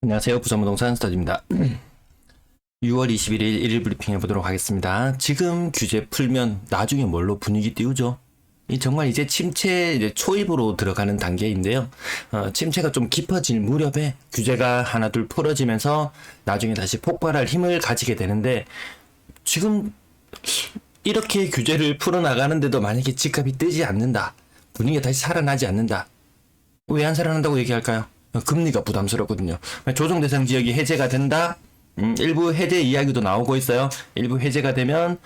안녕하세요. 부산부동산 스타디오입니다. 6월 21일 일일 브리핑 해보도록 하겠습니다. 지금 규제 풀면 나중에 뭘로 분위기 띄우죠? 정말 이제 침체 이제 초입으로 들어가는 단계인데요. 침체가 좀 깊어질 무렵에 규제가 하나둘 풀어지면서 나중에 다시 폭발할 힘을 가지게 되는데, 지금 이렇게 규제를 풀어나가는데도 만약에 집값이 뜨지 않는다, 분위기가 다시 살아나지 않는다, 왜 안 살아난다고 얘기할까요? 금리가 부담스럽거든요. 조정 대상 지역이 해제가 된다. 일부 해제 이야기도 나오고 있어요. 일부 해제가 되면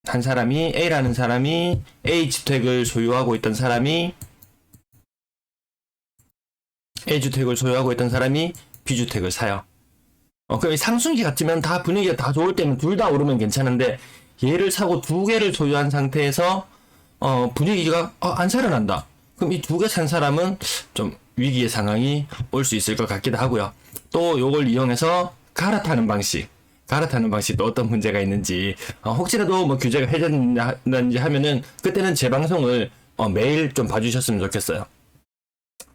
한 사람이, A라는 사람이 A주택을 소유하고 있던 사람이 A주택을 소유하고 있던 사람이 B주택을 사요. 그럼 상승기 같으면 다 분위기가 다 좋을 때면 둘 다 오르면 괜찮은데, 얘를 사고 두 개를 소유한 상태에서 분위기가 안 살아난다. 그럼 이 두 개 산 사람은 좀 위기의 상황이 올 수 있을 것 같기도 하고요. 또 요걸 이용해서 갈아타는 방식도 어떤 문제가 있는지, 혹시라도 뭐 규제가 해제된다든지 하면은 그때는 제 방송을 매일 좀 봐주셨으면 좋겠어요.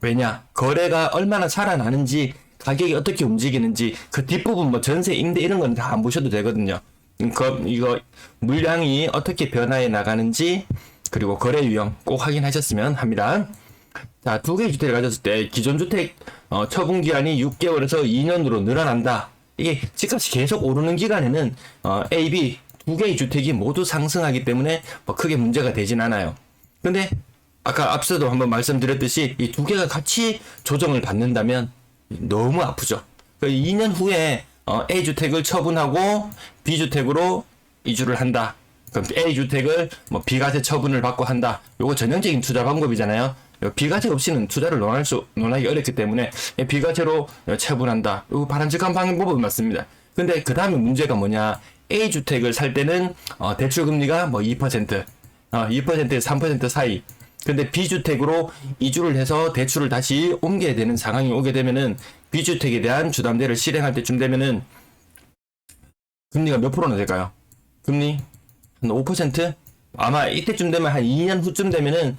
왜냐, 거래가 얼마나 살아나는지, 가격이 어떻게 움직이는지, 그 뒷부분 뭐 전세, 임대 이런 건 다 안 보셔도 되거든요. 이거 물량이 어떻게 변화해 나가는지, 그리고 거래 유형 꼭 확인하셨으면 합니다. 자, 두 개의 주택을 가졌을 때 기존 주택 처분 기간이 6개월에서 2년으로 늘어난다. 이게 집값이 계속 오르는 기간에는 A, B 두 개의 주택이 모두 상승하기 때문에 뭐 크게 문제가 되진 않아요. 근데 아까 앞서도 한번 말씀드렸듯이 이 두 개가 같이 조정을 받는다면 너무 아프죠. 2년 후에 A 주택을 처분하고 B 주택으로 이주를 한다. 그럼 A 주택을 뭐 비과세 처분을 받고 한다. 요거 전형적인 투자 방법이잖아요. 비과세 없이는 투자를 논하기 어렵기 때문에 비과세로 처분한다. 이거 바람직한 방법은 맞습니다. 근데 그 다음에 문제가 뭐냐? A 주택을 살 때는 대출 금리가 뭐 2%, 2%에서 3% 사이. 근데 B 주택으로 이주를 해서 대출을 다시 옮겨야 되는 상황이 오게 되면은 B 주택에 대한 주담대를 실행할 때쯤 되면은 금리가 몇 프로나 될까요? 금리 한 5%? 아마 이때쯤 되면 한 2년 후쯤 되면은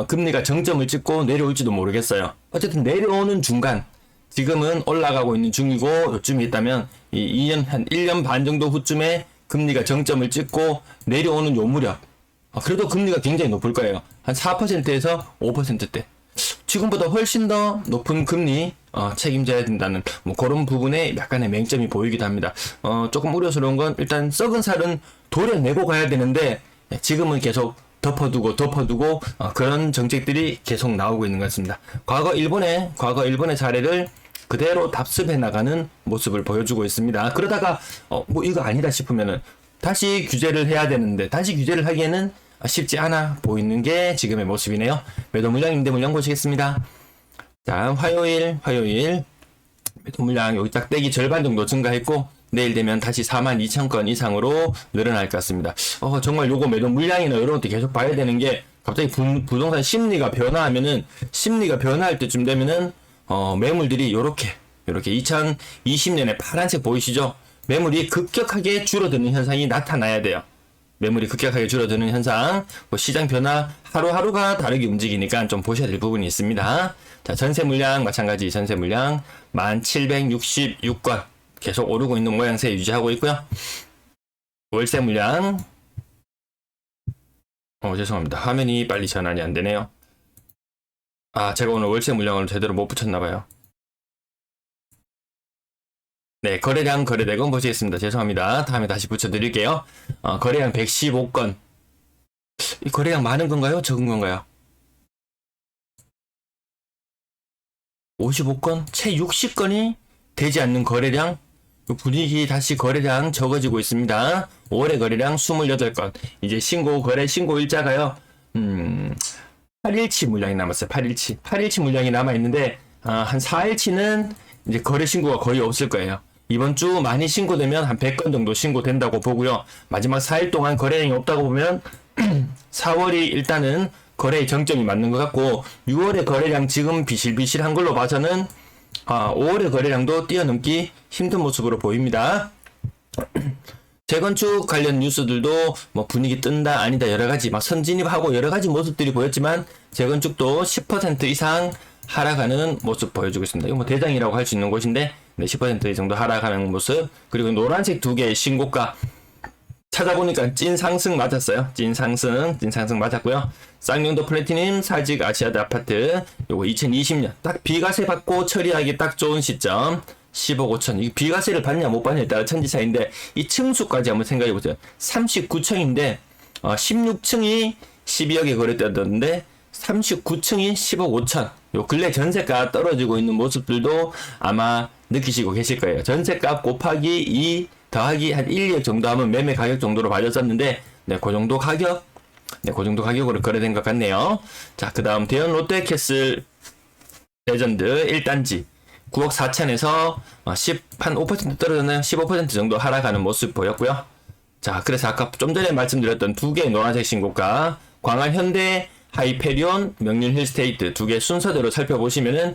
금리가 정점을 찍고 내려올지도 모르겠어요. 어쨌든 내려오는 중간, 지금은 올라가고 있는 중이고 요쯤에 있다면 이 2년 한 1년 반 정도 후쯤에 금리가 정점을 찍고 내려오는 요 무렵, 그래도 금리가 굉장히 높을 거예요. 한 4%에서 5%대. 지금보다 훨씬 더 높은 금리 책임져야 된다는 뭐 그런 부분에 약간의 맹점이 보이기도 합니다. 조금 우려스러운 건 일단 썩은 살은 도려내고 가야 되는데 지금은 계속 덮어두고 그런 정책들이 계속 나오고 있는 것 같습니다. 과거 일본의 사례를 그대로 답습해 나가는 모습을 보여주고 있습니다. 그러다가 뭐 이거 아니다 싶으면은 다시 규제를 해야 되는데, 다시 규제를 하기에는 쉽지 않아 보이는 게 지금의 모습이네요. 매도 물량, 임대 물량 보시겠습니다. 자, 화요일 매도 물량 여기 짝대기 절반 정도 증가했고, 내일 되면 다시 42,000건 이상으로 늘어날 것 같습니다. 정말 요거 매도 물량이나 이런 것도 계속 봐야 되는 게, 갑자기 부동산 심리가 변화할 때쯤 되면은 매물들이 요렇게 2020년에 파란색 보이시죠? 매물이 급격하게 줄어드는 현상이 나타나야 돼요. 매물이 급격하게 줄어드는 현상, 시장 변화 하루하루가 다르게 움직이니까 좀 보셔야 될 부분이 있습니다. 자, 전세 물량 마찬가지, 전세 물량 1766건 계속 오르고 있는 모양새 유지하고 있고요. 월세 물량, 죄송합니다. 화면이 빨리 전환이 안 되네요. 제가 오늘 월세 물량을 제대로 못 붙였나봐요. 네, 거래량, 거래대금 보시겠습니다. 죄송합니다. 다음에 다시 붙여드릴게요. 거래량 115건. 이 거래량 많은 건가요? 적은 건가요? 55건? 채 60건이 되지 않는 거래량? 분위기 다시 거래량 적어지고 있습니다. 5월의 거래량 28건. 이제 신고 일자가요. 8일치 물량이 남았어요. 8일치 물량이 남아있는데, 한 4일치는 이제 거래 신고가 거의 없을 거예요. 이번 주 많이 신고되면 한 100건 정도 신고된다고 보고요. 마지막 4일 동안 거래량이 없다고 보면 4월이 일단은 거래의 정점이 맞는 것 같고, 6월의 거래량 지금 비실비실한 걸로 봐서는 5월의 거래량도 뛰어넘기 힘든 모습으로 보입니다. 재건축 관련 뉴스들도 뭐 분위기 뜬다 아니다 여러가지 막 선진입하고 여러가지 모습들이 보였지만, 재건축도 10% 이상 하락하는 모습 보여주고 있습니다. 이거 뭐 대장이라고 할 수 있는 곳인데, 네, 10% 정도 하락하는 모습. 그리고 노란색 두 개의 신고가 찾아보니까 찐 상승 맞았어요. 찐 상승 맞았고요. 쌍용도 플래티늄 사직 아시아드 아파트 요거 2020년 딱 비과세 받고 처리하기 딱 좋은 시점 10억 5천. 이 비과세를 받냐 못 받냐에 따라 천지차인데 이 층수까지 한번 생각해 보세요. 39층인데 16층이 12억에 거래되었는데 39층이 10억 5천. 요 근래 전세가 떨어지고 있는 모습들도 아마 느끼시고 계실 거예요. 전세가 곱하기 2 더하기 한 1, 2억 정도 하면 매매 가격 정도로 봐줬었는데, 네, 그 정도 가격, 네, 그 정도 가격으로 거래된 것 같네요. 자, 그 다음 대현 롯데캐슬 레전드 1단지 9억 4천에서 한 5% 떨어졌나요? 15% 정도 하락하는 모습 보였고요. 자, 그래서 아까 좀 전에 말씀드렸던 두 개의 노란색 신고가 광안 현대 하이페리온 명륜 힐스테이트 두 개 순서대로 살펴보시면은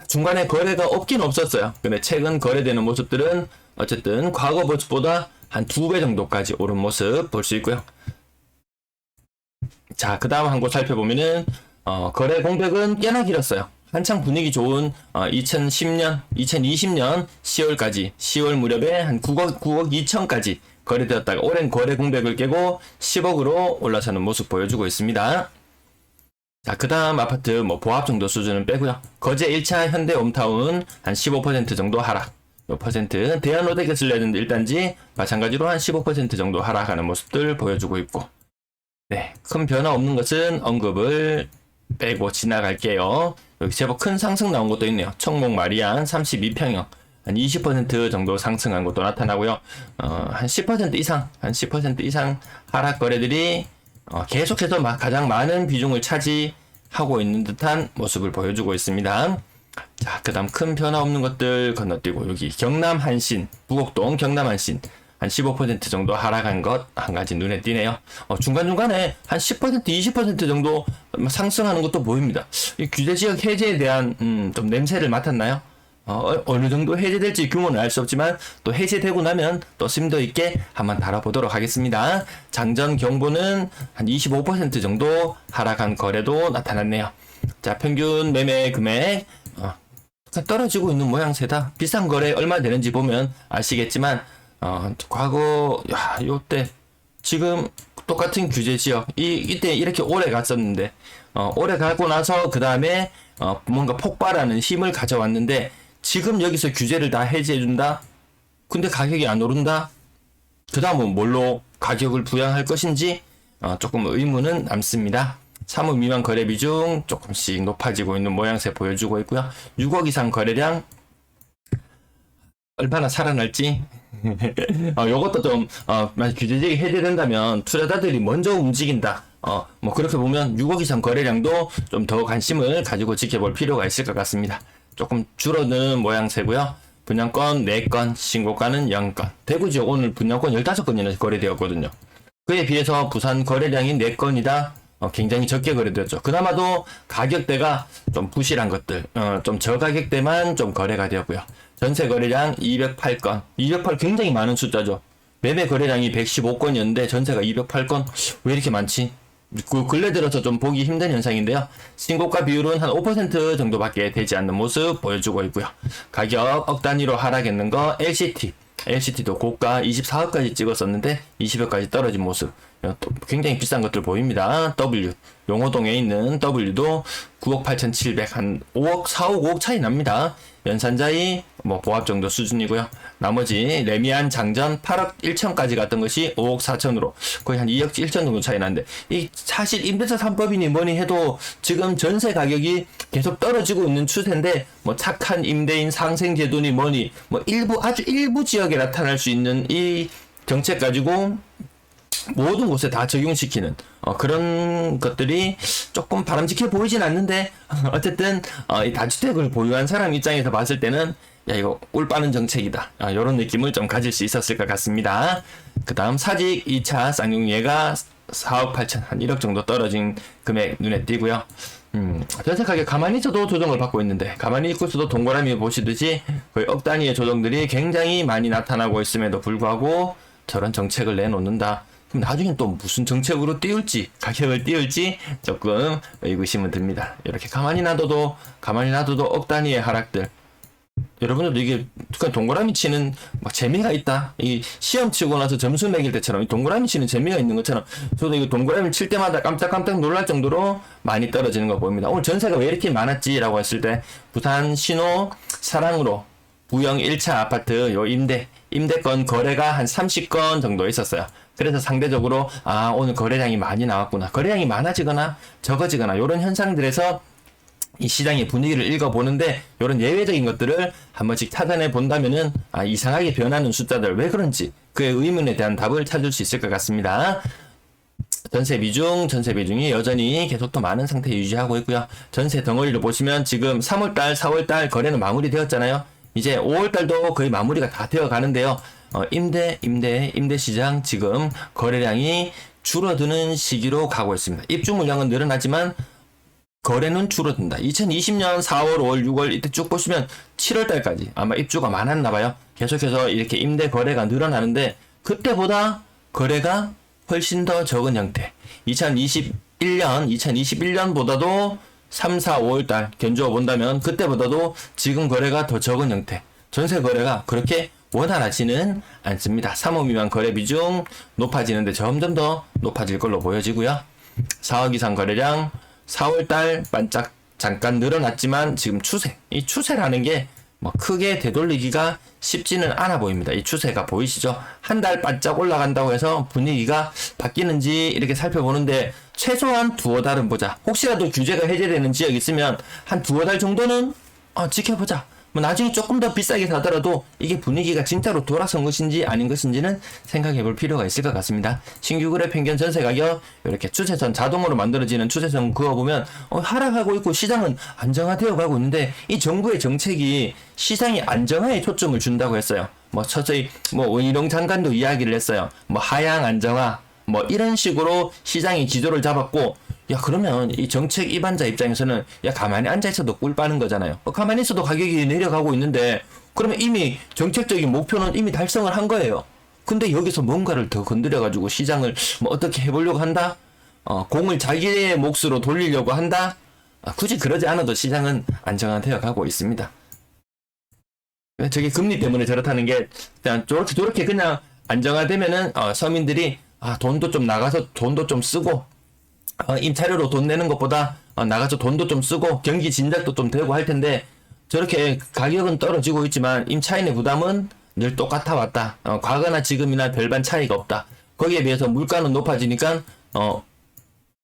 중간에 거래가 없긴 없었어요. 근데 최근 거래되는 모습들은 어쨌든 과거 모습보다 한 2배 정도까지 오른 모습 볼 수 있고요. 자, 그 다음 한 곳 살펴보면은 거래 공백은 꽤나 길었어요. 한창 분위기 좋은 2020년 10월까지 10월 무렵에 한 9억 2천까지 거래되었다가 오랜 거래 공백을 깨고 10억으로 올라서는 모습 보여주고 있습니다. 자, 그 다음 아파트 뭐 보합 정도 수준은 빼고요. 거제 1차 현대 홈타운 한 15% 정도 하락. 몇 퍼센트 대한 롯데캐슬 레전드 1단지 마찬가지로 한 15% 정도 하락하는 모습들 보여주고 있고, 네, 큰 변화 없는 것은 언급을 빼고 지나갈게요. 여기 제법 큰 상승 나온 것도 있네요. 청목 마리안 32평형 한 20% 정도 상승한 것도 나타나고요. 한 10% 이상 하락 거래들이 계속해서 가장 많은 비중을 차지하고 있는 듯한 모습을 보여주고 있습니다. 자, 그 다음 큰 변화 없는 것들 건너뛰고 여기 경남 한신, 부곡동 경남 한신 한 15% 정도 하락한 것 한 가지 눈에 띄네요. 중간중간에 한 10%, 20% 정도 상승하는 것도 보입니다. 이 규제지역 해제에 대한 좀 냄새를 맡았나요? 어느 정도 해제될지 규모는 알 수 없지만 또 해제되고 나면 또 심도 있게 한번 다뤄보도록 하겠습니다. 장전 경보는 한 25% 정도 하락한 거래도 나타났네요. 자, 평균 매매 금액 떨어지고 있는 모양새다. 비싼 거래 얼마 되는지 보면 아시겠지만 과거 요때 지금 똑같은 규제 지역 이때 이렇게 오래 갔었는데 오래 가고 나서 그 다음에 뭔가 폭발하는 힘을 가져왔는데 지금 여기서 규제를 다 해제해준다? 근데 가격이 안 오른다? 그 다음은 뭘로 가격을 부양할 것인지 조금 의문은 남습니다. 3억 미만 거래 비중 조금씩 높아지고 있는 모양새 보여주고 있고요. 6억 이상 거래량 얼마나 살아날지 요것도 좀 만약 규제지역이 해제된다면 투자자들이 먼저 움직인다. 뭐 그렇게 보면 6억 이상 거래량도 좀 더 관심을 가지고 지켜볼 필요가 있을 것 같습니다. 조금 줄어드는 모양새고요. 분양권 4건, 신고가는 0건. 대구 지역 오늘 분양권 15건이나 거래되었거든요. 그에 비해서 부산 거래량이 4건이다. 굉장히 적게 거래되었죠. 그나마도 가격대가 좀 부실한 것들, 좀 저가격대만 좀 거래가 되었고요. 전세 거래량 208건. 208 굉장히 많은 숫자죠. 매매 거래량이 115건이었는데 전세가 208건. 왜 이렇게 많지? 그 근래 들어서 좀 보기 힘든 현상인데요. 신고가 비율은 한 5% 정도밖에 되지 않는 모습 보여주고 있고요. 가격 억 단위로 하락했는 거 LCT도 고가 24억까지 찍었었는데 20억까지 떨어진 모습. 또 굉장히 비싼 것들 보입니다. W 용호동에 있는 W도 9억 8,700 한 5억 4억 5억 차이 납니다. 연산자이 뭐 보합 정도 수준이고요. 나머지 레미안 장전 8억 1천까지 갔던 것이 5억 4천으로 거의 한 2억 1천 정도 차이 나는데 이 사실 임대차 3법이니 뭐니 해도 지금 전세 가격이 계속 떨어지고 있는 추세인데 뭐 착한 임대인 상생제도니 뭐니 뭐 아주 일부 지역에 나타날 수 있는 이 정책 가지고 모든 곳에 다 적용시키는 그런 것들이 조금 바람직해 보이진 않는데 어쨌든 이 다주택을 보유한 사람 입장에서 봤을 때는 야 이거 꿀 빠는 정책이다 이런 느낌을 좀 가질 수 있었을 것 같습니다. 그 다음 사직 2차 쌍용예가 4억 8천 한 1억 정도 떨어진 금액 눈에 띄고요. 전세 가격 가만히 있어도 조정을 받고 있는데 가만히 있고서도 동그라미 보시듯이 거의 억 단위의 조정들이 굉장히 많이 나타나고 있음에도 불구하고 저런 정책을 내놓는다. 그럼 나중에 또 무슨 정책으로 띄울지, 가격을 띄울지 조금 의구심은 듭니다. 이렇게 가만히 놔둬도 억 단위의 하락들. 여러분들도 이게 그냥 동그라미 치는 막 재미가 있다. 이 시험 치고 나서 점수 매길 때처럼 이 동그라미 치는 재미가 있는 것처럼 저도 이거 동그라미 칠 때마다 깜짝깜짝 놀랄 정도로 많이 떨어지는 거 보입니다. 오늘 전세가 왜 이렇게 많았지라고 했을 때 부산 신호 사랑으로 부영 1차 아파트 요 임대권 거래가 한 30건 정도 있었어요. 그래서 상대적으로 오늘 거래량이 많이 나왔구나. 거래량이 많아지거나 적어지거나 이런 현상들에서 이 시장의 분위기를 읽어보는데 이런 예외적인 것들을 한 번씩 찾아내 본다면은 이상하게 변하는 숫자들 왜 그런지 그의 의문에 대한 답을 찾을 수 있을 것 같습니다. 전세 비중이 여전히 계속 더 많은 상태 유지하고 있고요. 전세 덩어리를 보시면 지금 3월달, 4월달 거래는 마무리되었잖아요. 이제 5월달도 거의 마무리가 다 되어 가는데요. 임대 시장 지금 거래량이 줄어드는 시기로 가고 있습니다. 입주 물량은 늘어나지만 거래는 줄어든다. 2020년 4월, 5월, 6월 이때 쭉 보시면 7월달까지 아마 입주가 많았나 봐요. 계속해서 이렇게 임대 거래가 늘어나는데 그때보다 거래가 훨씬 더 적은 형태. 2021년보다도 3, 4, 5월달 견주어 본다면 그때보다도 지금 거래가 더 적은 형태. 전세 거래가 그렇게 원활하지는 않습니다. 3억 미만 거래 비중 높아지는데 점점 더 높아질 걸로 보여지고요. 4억 이상 거래량 4월달 반짝 잠깐 늘어났지만 지금 이 추세라는 게 뭐 크게 되돌리기가 쉽지는 않아 보입니다. 이 추세가 보이시죠? 한 달 반짝 올라간다고 해서 분위기가 바뀌는지 이렇게 살펴보는데 최소한 두어 달은 보자. 혹시라도 규제가 해제되는 지역 있으면 한 두어 달 정도는 지켜보자. 뭐 나중에 조금 더 비싸게 사더라도 이게 분위기가 진짜로 돌아선 것인지 아닌 것인지는 생각해 볼 필요가 있을 것 같습니다. 신규 거래 평균 전세 가격 이렇게 추세선 자동으로 만들어지는 추세선 그어보면 하락하고 있고 시장은 안정화되어 가고 있는데 이 정부의 정책이 시장이 안정화에 초점을 준다고 했어요. 서서히 원희룡 장관도 이야기를 했어요. 하향 안정화 이런 식으로 시장이 기조를 잡았고 그러면 이 정책 입안자 입장에서는 가만히 앉아있어도 꿀 빠는 거잖아요. 가만히 있어도 가격이 내려가고 있는데 그러면 이미 정책적인 목표는 이미 달성을 한 거예요. 근데 여기서 뭔가를 더 건드려가지고 시장을 어떻게 해보려고 한다? 공을 자기의 몫으로 돌리려고 한다? 굳이 그러지 않아도 시장은 안정화되어 가고 있습니다. 저게 금리 때문에 저렇다는 게 그냥 저렇게 그냥 안정화되면은 서민들이 돈도 좀 나가서 돈도 좀 쓰고 임차료로 돈 내는 것보다 나가서 돈도 좀 쓰고 경기 진작도 좀 되고 할 텐데 저렇게 가격은 떨어지고 있지만 임차인의 부담은 늘 똑같아 왔다. 과거나 지금이나 별반 차이가 없다. 거기에 비해서 물가는 높아지니까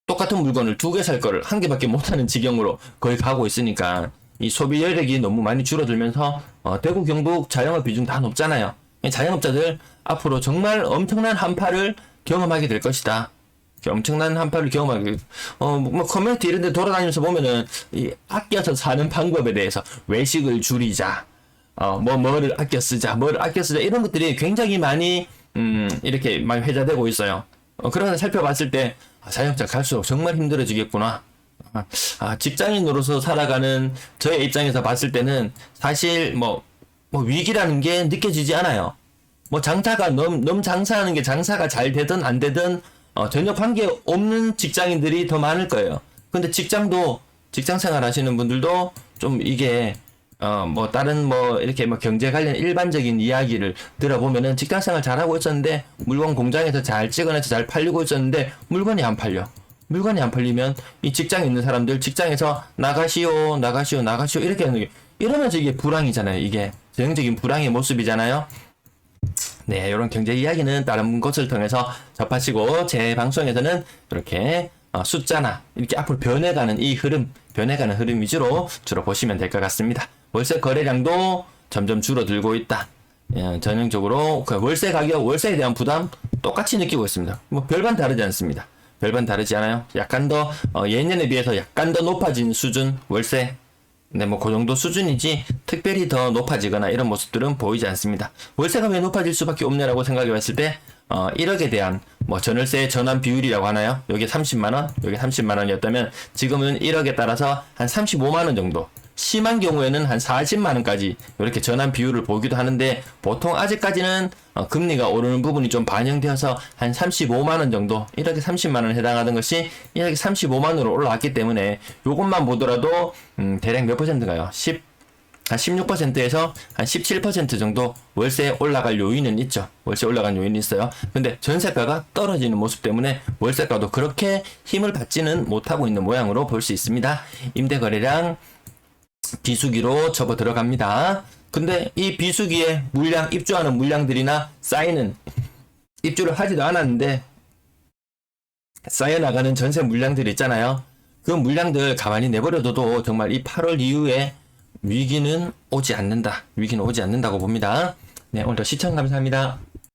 똑같은 물건을 두 개 살 거를 한 개밖에 못하는 지경으로 거의 가고 있으니까 이 소비 여력이 너무 많이 줄어들면서 대구 경북 자영업 비중 다 높잖아요. 자영업자들 앞으로 정말 엄청난 한파를 경험하게 될 것이다. 엄청난 한파를 경험하게 커뮤니티 이런 데 돌아다니면서 보면은 이 아껴서 사는 방법에 대해서 외식을 줄이자 뭐를 아껴 쓰자 이런 것들이 굉장히 많이 이렇게 많이 회자되고 있어요. 그러나 살펴봤을 때 자영업자 갈수록 정말 힘들어지겠구나. 직장인으로서 살아가는 저의 입장에서 봤을 때는 사실 위기라는 게 느껴지지 않아요. 장사가 너무 장사하는 게 장사가 잘 되든 안 되든 전혀 관계 없는 직장인들이 더 많을 거예요. 근데 직장 생활 하시는 분들도 좀 이게 다른 이렇게 경제 관련 일반적인 이야기를 들어보면은 직장 생활 잘하고 있었는데 물건 공장에서 잘 찍어내서 잘 팔리고 있었는데 물건이 안 팔려. 물건이 안 팔리면 이 직장에 있는 사람들 직장에서 나가시오 이렇게 하는 게 이러면서 이게 불황이잖아요. 이게 전형적인 불황의 모습이잖아요. 네, 이런 경제 이야기는 다른 것을 통해서 접하시고 제 방송에서는 이렇게 숫자나 이렇게 앞으로 변해가는 흐름 위주로 주로 보시면 될 것 같습니다. 월세 거래량도 점점 줄어들고 있다. 전형적으로 그 월세 가격, 월세에 대한 부담 똑같이 느끼고 있습니다. 별반 다르지 않습니다. 별반 다르지 않아요? 약간 더 예년에 비해서 약간 더 높아진 수준 월세. 네, 그 정도 수준이지 특별히 더 높아지거나 이런 모습들은 보이지 않습니다. 월세가 왜 높아질 수밖에 없냐라고 생각해 봤을 때 1억에 대한 전월세 전환 비율이라고 하나요? 여기 30만원, 여기 30만원이었다면 지금은 1억에 따라서 한 35만원 정도 심한 경우에는 한 40만 원까지 이렇게 전환 비율을 보기도 하는데 보통 아직까지는 금리가 오르는 부분이 좀 반영되어서 한 35만 원 정도 이렇게 30만 원에 해당하던 것이 이렇게 35만 원으로 올라왔기 때문에 요것만 보더라도 대략 몇 퍼센트인가요? 한 16%에서 한 17% 정도 월세 올라갈 요인은 있죠. 월세 올라간 요인이 있어요. 근데 전세가가 떨어지는 모습 때문에 월세가도 그렇게 힘을 받지는 못하고 있는 모양으로 볼 수 있습니다. 임대거래량 비수기로 접어 들어갑니다. 근데 이 비수기에 입주하는 물량들이나 쌓이는 입주를 하지도 않았는데 쌓여나가는 전세 물량들 있잖아요. 그 물량들 가만히 내버려둬도 정말 이 8월 이후에 위기는 오지 않는다고 봅니다. 네, 오늘도 시청 감사합니다.